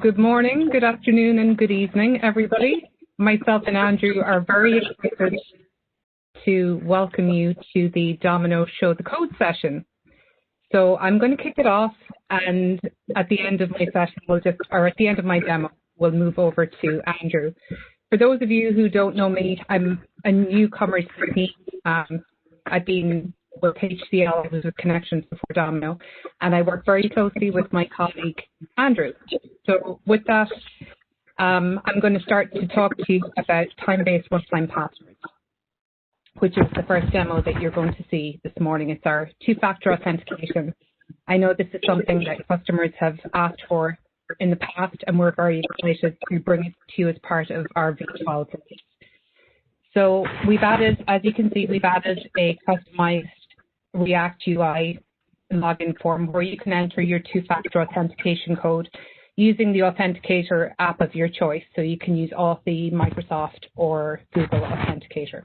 good morning, good afternoon, and good evening, everybody. Myself and Andrew are very excited to welcome you to the Domino Show the Code session. So I'm going to kick it off, and at the end of my session, at the end of my demo, we'll move over to Andrew. For those of you who don't know me, I'm a newcomer to the team. I've been with HCL, I was with Connections before Domino, and I work very closely with my colleague, Andrew. So with that, I'm going to start to talk to you about time-based one-time passwords, which is the first demo that you're going to see this morning. It's our two-factor authentication. I know this is something that customers have asked for in the past, and we're very excited to bring it to you as part of our V12 release. So we've added, as you can see, we've added a customized React UI login form where you can enter your two-factor authentication code using the Authenticator app of your choice. So you can use Authy, Microsoft, or Google Authenticator.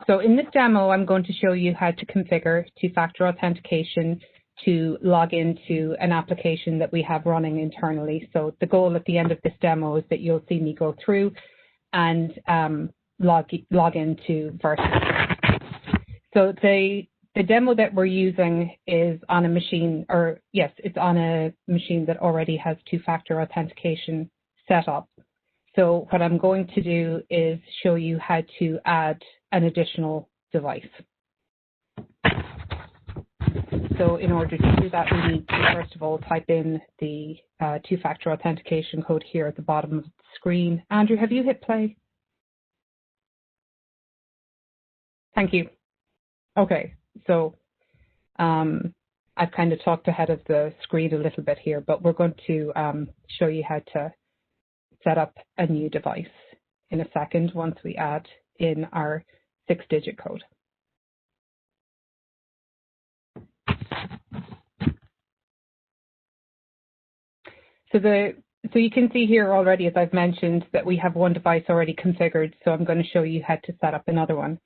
So in this demo, I'm going to show you how to configure two-factor authentication to log into an application that we have running internally. So the goal at the end of this demo is that you'll see me go through and log into Versa. So the demo that we're using is on a machine, it's on a machine that already has two-factor authentication set up. So what I'm going to do is show you how to add an additional device. So in order to do that, we need to first of all type in the two-factor authentication code here at the bottom of the screen. Andrew, have you hit play? Thank you. Okay, so I've kind of talked ahead of the screen a little bit here, but we're going to show you how to set up a new device in a second once we add in our 6-digit code. So you can see here already, as I've mentioned, that we have one device already configured, so I'm going to show you how to set up another one.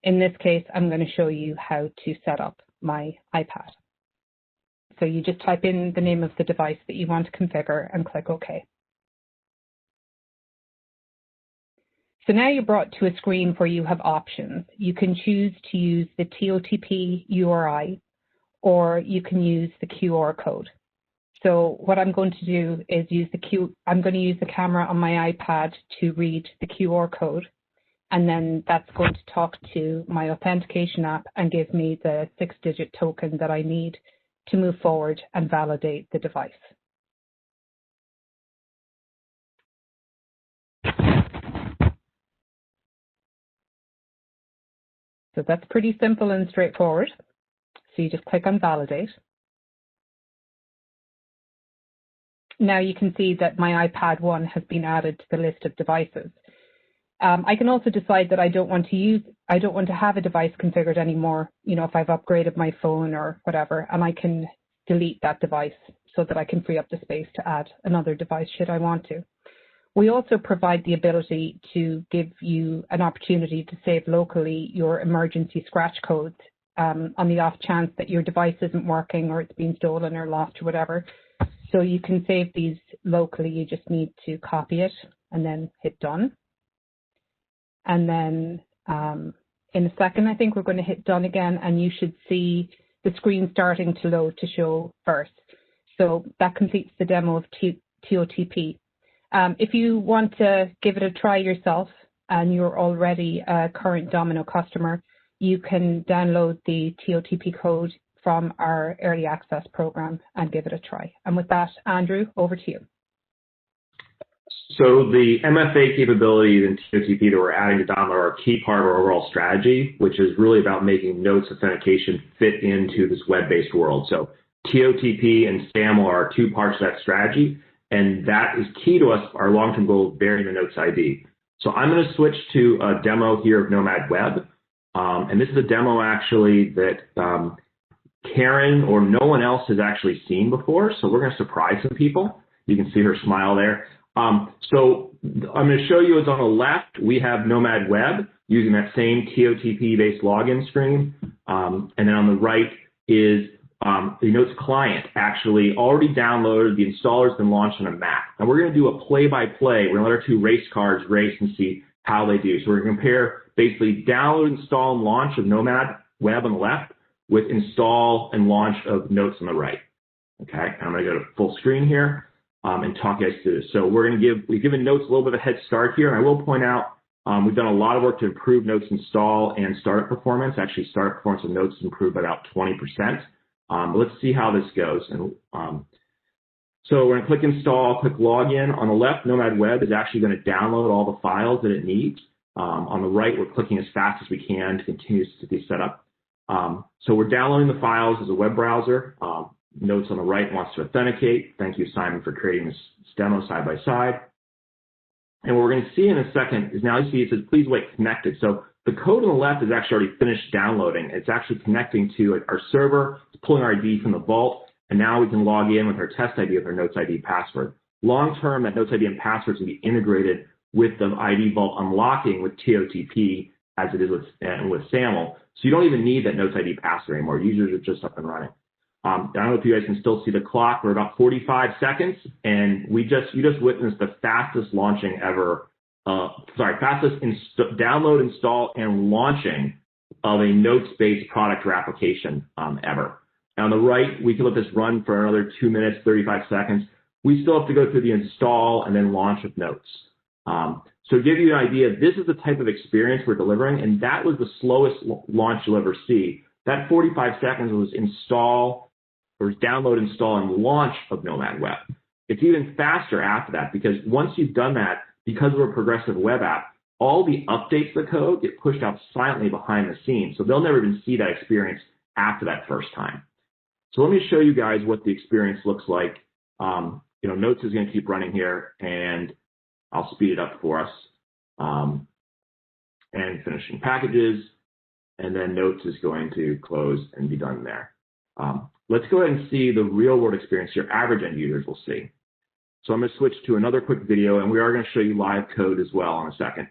In this case, I'm going to show you how to set up my iPad. So you just type in the name of the device that you want to configure and click OK. So now you're brought to a screen where you have options. You can choose to use the TOTP URI, or you can use the QR code. So what I'm going to do is I'm going to use the camera on my iPad to read the QR code, and then that's going to talk to my authentication app and give me the 6-digit token that I need to move forward and validate the device. So that's pretty simple and straightforward. So you just click on validate. Now you can see that my iPad 1 has been added to the list of devices. I can also decide that I don't want to have a device configured anymore, if I've upgraded my phone or whatever, and I can delete that device so that I can free up the space to add another device should I want to. We also provide the ability to give you an opportunity to save locally your emergency scratch codes on the off chance that your device isn't working or it's been stolen or lost or whatever. So you can save these locally. You just need to copy it and then hit done. And then in a second, I think we're going to hit done again, and you should see the screen starting to load to show first. So that completes the demo of TOTP. If you want to give it a try yourself and you're already a current Domino customer, you can download the TOTP code from our early access program and give it a try. And with that, Andrew, over to you. So the MFA capabilities in TOTP that we're adding to Domino are a key part of our overall strategy, which is really about making notes authentication fit into this web-based world. So TOTP and SAML are two parts of that strategy, and that is key to us, our long-term goal of varying the notes ID. So I'm going to switch to a demo here of Nomad Web, and this is a demo actually that Karen or no one else has actually seen before, so we're going to surprise some people. You can see her smile there. So I'm going to show you, it's on the left, we have Nomad Web using that same TOTP-based login screen. And then on the right is the Notes client actually already downloaded. The installer's been launched on a Mac. And we're going to do a play-by-play. We're going to let our two race cars race and see how they do. So we're going to compare basically download, install, and launch of Nomad Web on the left with install and launch of Notes on the right. Okay, and I'm going to go to full screen here and talk you guys through this. So we've given Notes a little bit of a head start here. And I will point out we've done a lot of work to improve Notes install and startup performance. Actually, startup performance of Notes is improved by about 20%. But let's see how this goes. And so we're going to click install, click login. On the left, Nomad Web is actually going to download all the files that it needs. On the right, we're clicking as fast as we can to continue to be set up. So we're downloading the files as a web browser. Notes on the right wants to authenticate. Thank you, Simon, for creating this demo side by side. And what we're going to see in a second is now you see it says, please wait connected. So the code on the left is actually already finished downloading. It's actually connecting to our server. It's pulling our ID from the vault. And now we can log in with our test ID with our Notes ID password. Long term, that Notes ID and password is going to be integrated with the ID vault unlocking with TOTP as it is with SAML. So you don't even need that Notes ID password anymore. Users are just up and running. I don't know if you guys can still see the clock. We're about 45 seconds, and you just witnessed the fastest launching ever. Fastest download, install, and launching of a Notes-based product or application ever. And on the right, we can let this run for another 2 minutes, 35 seconds. We still have to go through the install and then launch of Notes. So to give you an idea, this is the type of experience we're delivering, and that was the slowest launch you'll ever see. That 45 seconds was download, install, and launch of Nomad Web. It's even faster after that because once you've done that, because we're a progressive web app, all the updates to the code get pushed out silently behind the scenes. So they'll never even see that experience after that first time. So let me show you guys what the experience looks like. Notes is going to keep running here, and I'll speed it up for us. And finishing packages, and then Notes is going to close and be done there. Let's go ahead and see the real-world experience your average end users will see. So I'm going to switch to another quick video, and we are going to show you live code as well in a second.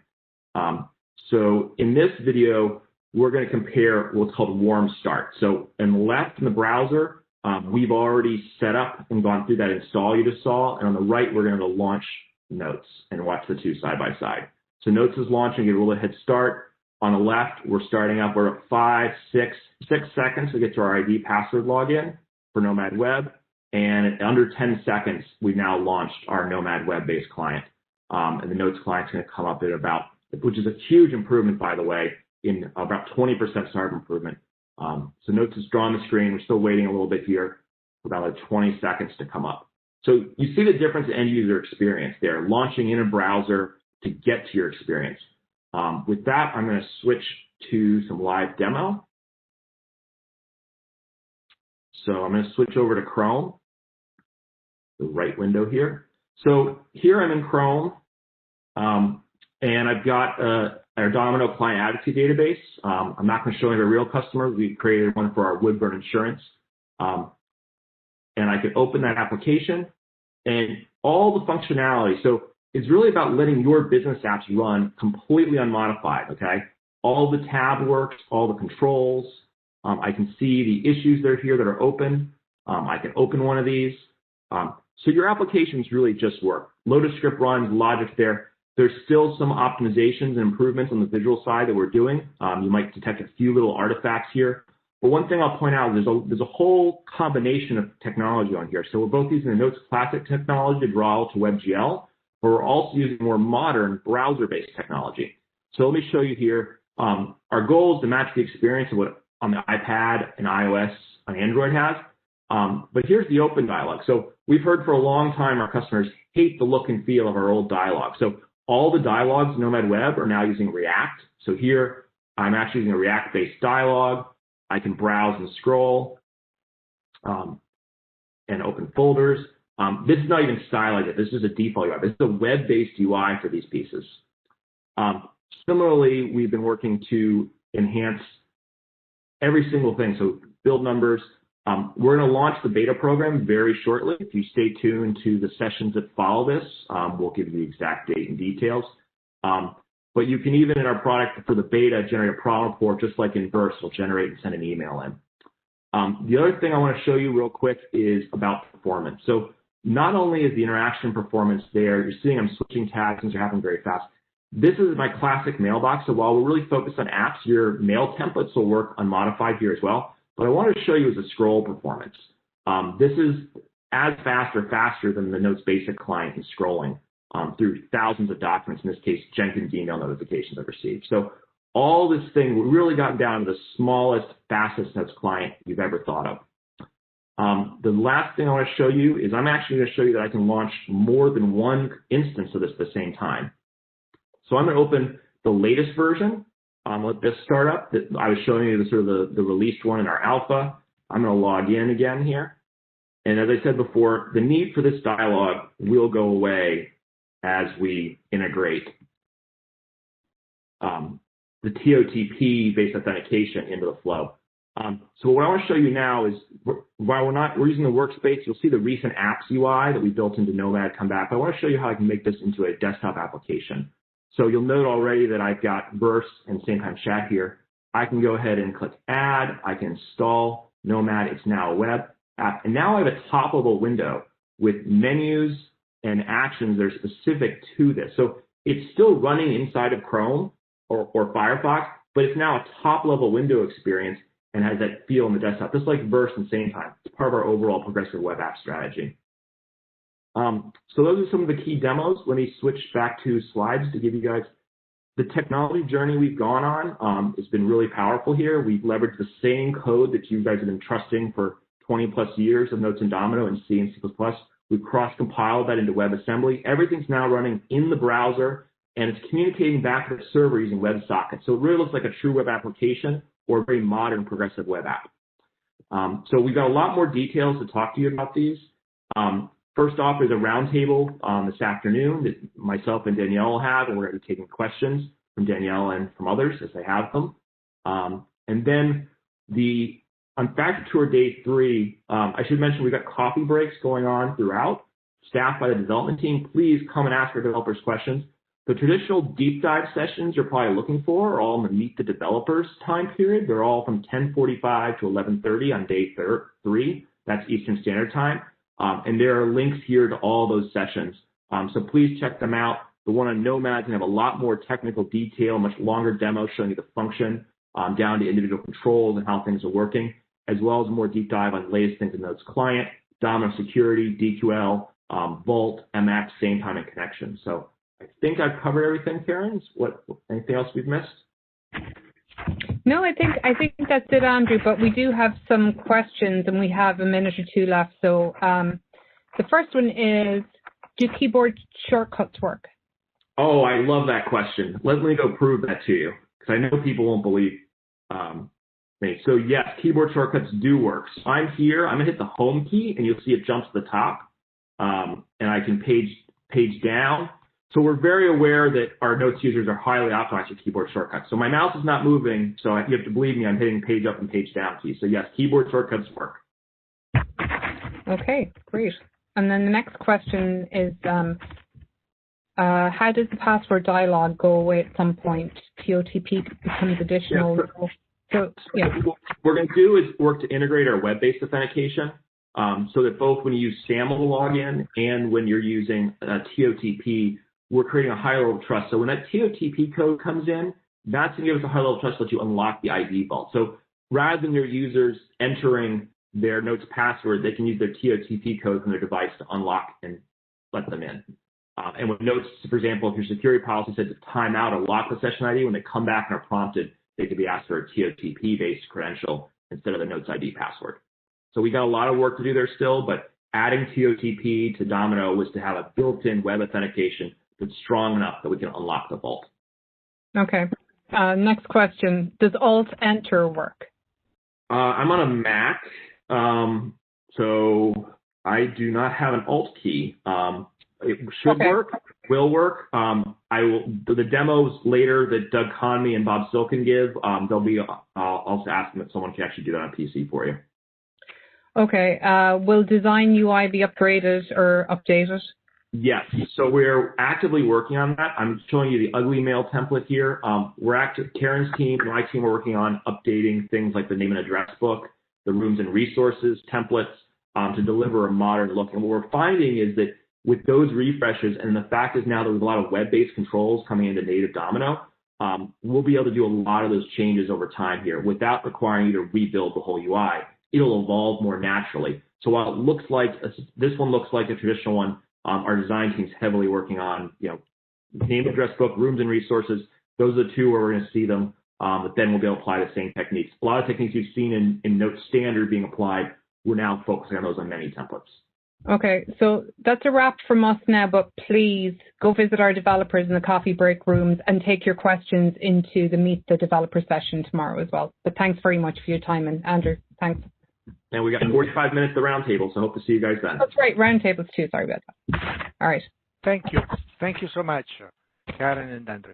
So in this video, we're going to compare what's called warm start. So on the left in the browser, we've already set up and gone through that install you just saw. And on the right, we're going to launch Notes and watch the two side by side. So Notes is launching, get a little head start. On the left, we're starting up. We're at 5, 6 seconds to get to our ID password login for Nomad Web. And in under 10 seconds, we've now launched our Nomad Web-based client. And the Notes client's going to come up at about, which is a huge improvement, by the way, in about 20% startup improvement. So Notes is drawn the screen. We're still waiting a little bit here for about 20 seconds to come up. So you see the difference in end user experience there, launching in a browser to get to your experience. With that, I'm going to switch to some live demo. So I'm going to switch over to Chrome, the right window here. So here I'm in Chrome, and I've got our Domino client advocacy database. I'm not going to show you a real customer. We created one for our Woodburn Insurance. And I can open that application and all the functionality. So it's really about letting your business apps run completely unmodified, okay? All the tab works, all the controls. I can see the issues that are here that are open. I can open one of these. So your applications really just work. Lotus script runs, logic there. There's still some optimizations and improvements on the visual side that we're doing. You might detect a few little artifacts here. But one thing I'll point out is there's a whole combination of technology on here. So we're both using the Notes classic technology to draw to WebGL, but we're also using more modern browser-based technology. So let me show you here. Our goal is to match the experience of what on the iPad and iOS and Android has. But here's the open dialog. So we've heard for a long time our customers hate the look and feel of our old dialog. So all the dialogues in Nomad Web are now using React. So here I'm actually using a React-based dialog. I can browse and scroll and open folders. This is not even stylized yet. This is a default UI. This is a web-based UI for these pieces. Similarly, we've been working to enhance every single thing. So build numbers. We're going to launch the beta program very shortly. If you stay tuned to the sessions that follow this, we'll give you the exact date and details. But you can even in our product for the beta generate a problem report just like in Burst. It'll generate and send an email in. The other thing I want to show you real quick is about performance. So not only is the interaction performance there, you're seeing I'm switching tabs, things are happening very fast. This is my classic mailbox. So while we're really focused on apps, your mail templates will work unmodified here as well. But I wanted to show you is the scroll performance. This is as fast or faster than the Notes Basic client is scrolling through thousands of documents, in this case, Jenkins email notifications I've received. So all this thing, we've really gotten down to the smallest, fastest Notes client you've ever thought of. The last thing I want to show you is I'm actually going to show you that I can launch more than one instance of this at the same time. So I'm going to open the latest version. Let this start up. I was showing you the sort of the released one in our alpha. I'm going to log in again here. And as I said before, the need for this dialog will go away as we integrate the TOTP-based authentication into the flow. So what I want to show you now is, while we're using the workspace, you'll see the recent apps UI that we built into Nomad come back. But I want to show you how I can make this into a desktop application. So you'll note already that I've got Verse and same time chat here. I can go ahead and click Add. I can install Nomad. It's now a web app. And now I have a top-level window with menus and actions that are specific to this. So it's still running inside of Chrome or Firefox, but it's now a top-level window experience and has that feel in the desktop, just like Verse and same time. It's part of our overall progressive web app strategy. So those are some of the key demos. Let me switch back to slides to give you guys the technology journey we've gone on. It's been really powerful here. We've leveraged the same code that you guys have been trusting for 20 plus years of Notes in Domino and C and C++. We've cross-compiled that into WebAssembly. Everything's now running in the browser, and it's communicating back to the server using WebSocket. So it really looks like a true web application or a very modern progressive web app. So we've got a lot more details to talk to you about these. First off, there's a roundtable this afternoon that myself and Danielle will have, and we're going to be taking questions from Danielle and from others as they have them. And then on Factory Tour Day 3, I should mention we've got coffee breaks going on throughout, staffed by the development team. Please come and ask our developers questions. The traditional deep dive sessions you're probably looking for are all in the Meet the Developers time period. They're all from 10:45 to 11:30 on day 3. That's Eastern Standard Time. And there are links here to all those sessions. So please check them out. The one on Nomad can have a lot more technical detail, much longer demo showing you the function down to individual controls and how things are working, as well as a more deep dive on the latest things in Notes Client, Domino Security, DQL, Vault, MX, same time and connection. So I think I've covered everything, Karen. Anything else we've missed? No, I think that's it, Andrew, but we do have some questions and we have a minute or two left. So the first one is, do keyboard shortcuts work? Oh, I love that question. Let me go prove that to you, because I know people won't believe me. So yes, keyboard shortcuts do work. So I'm here, I'm gonna hit the home key and you'll see it jumps to the top and I can page down. So we're very aware that our Notes users are highly optimized for keyboard shortcuts. So my mouse is not moving, so you have to believe me, I'm hitting page up and page down keys. So yes, keyboard shortcuts work. Okay, great. And then the next question is, how does the password dialog go away at some point? TOTP becomes additional. Yeah. So what we're going to do is work to integrate our web-based authentication so that both when you use SAML to log in and when you're using TOTP, we're creating a high level of trust. So when that TOTP code comes in, that's going to give us a high level of trust to let you unlock the ID vault. So rather than your users entering their Notes password, they can use their TOTP code from their device to unlock and let them in. And with Notes, for example, if your security policy said to time out or lock the session ID, when they come back and are prompted, they could be asked for a TOTP-based credential instead of the Notes ID password. So we got a lot of work to do there still, but adding TOTP to Domino was to have a built-in web authentication that's strong enough that we can unlock the vault. Okay. Next question. Does Alt-Enter work? I'm on a Mac, so I do not have an Alt key. It should work, will work. The demos later that Doug Conmey and Bob Silken give, they'll be, I'll also ask them if someone can actually do that on PC for you. Okay. Will Design UI be upgraded or updated? Yes. So we're actively working on that. I'm showing you the ugly mail template here. Karen's team and my team are working on updating things like the name and address book, the rooms and resources templates to deliver a modern look. And what we're finding is that with those refreshes, and the fact is now that we have a lot of web-based controls coming into native Domino, we'll be able to do a lot of those changes over time here without requiring you to rebuild the whole UI. It'll evolve more naturally. So while it looks like this one looks like a traditional one, our design team's heavily working on, name address book, rooms and resources. Those are the two where we're going to see them, but then we'll be able to apply the same techniques. A lot of techniques you've seen in Note Standard being applied, we're now focusing on those on many templates. Okay, so that's a wrap from us now, but please go visit our developers in the coffee break rooms and take your questions into the Meet the Developer session tomorrow as well. But thanks very much for your time, and Andrew, thanks. And we got 45 minutes at the roundtable, so hope to see you guys then. That's right, roundtables too, sorry about that. All right. Thank you. Thank you so much, Karen and Andrew.